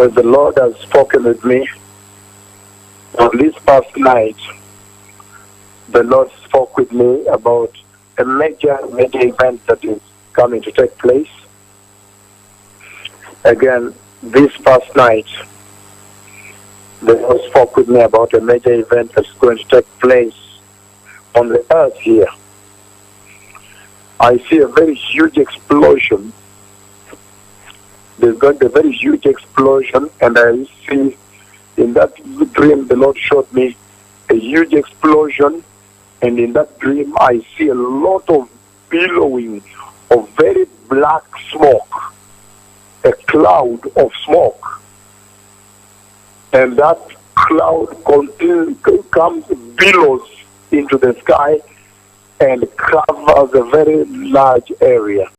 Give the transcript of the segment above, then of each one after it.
As the Lord has spoken with me on this past night, the Lord spoke with me about a major event that is coming to take place. Again, this past night, the Lord spoke with me about a major event that's going to take place on the earth here. I see a very huge explosion. There's going to be a very huge explosion, and I see in that dream the Lord showed me a huge explosion, and in that dream I see a lot of billowing of very black smoke, a cloud of smoke, and that cloud comes, billows into the sky and covers a very large area.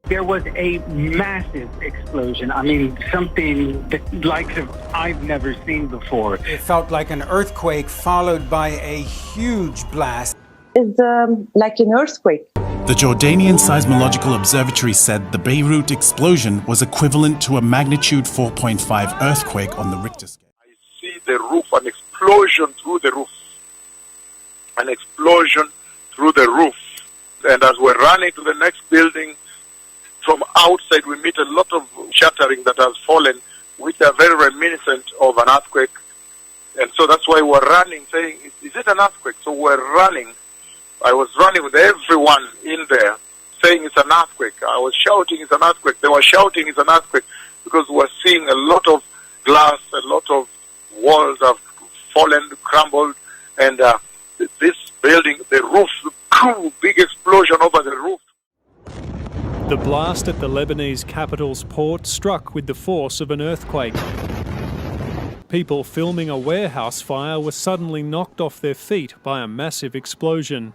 There was a massive explosion. I mean, something that likes of I've never seen before. It felt like an earthquake followed by a huge blast. It's like an earthquake. The Jordanian Seismological Observatory said the Beirut explosion was equivalent to a magnitude 4.5 earthquake on the Richter scale. I see the roof, an explosion through the roof. An explosion through the roof. And as we're running to the next building, from outside we meet a lot of shattering that has fallen, which are very reminiscent of an earthquake. And so that's why we're running, saying, is it an earthquake? So we're running. I was running with everyone in there, saying it's an earthquake. I was shouting it's an earthquake. They were shouting it's an earthquake, because we're seeing a lot of glass, a lot of walls have fallen, crumbled, and this building, the roof, big explosion over the roof. The blast at the Lebanese capital's port struck with the force of an earthquake. People filming a warehouse fire were suddenly knocked off their feet by a massive explosion.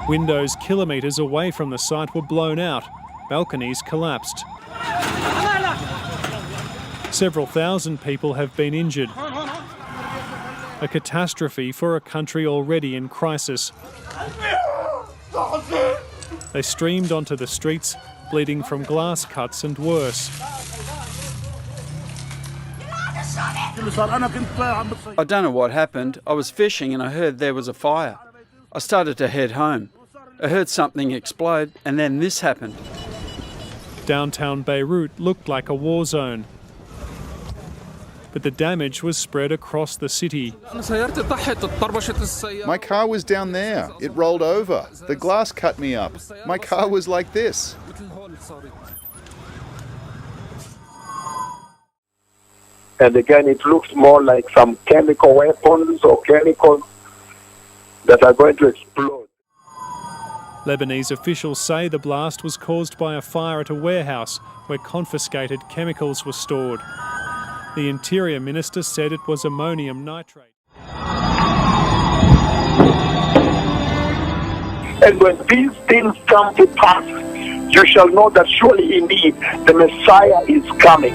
Windows kilometres away from the site were blown out. Balconies collapsed. Several thousand people have been injured. A catastrophe for a country already in crisis. They streamed onto the streets, bleeding from glass cuts and worse. I don't know what happened. I was fishing and I heard there was a fire. I started to head home. I heard something explode and then this happened. Downtown Beirut looked like a war zone. But the damage was spread across the city. My car was down there. It rolled over. The glass cut me up. My car was like this. And again, it looks more like some chemical weapons or chemicals that are going to explode. Lebanese officials say the blast was caused by a fire at a warehouse where confiscated chemicals were stored. The Interior Minister said it was ammonium nitrate. And when these things come to pass, you shall know that surely indeed the Messiah is coming.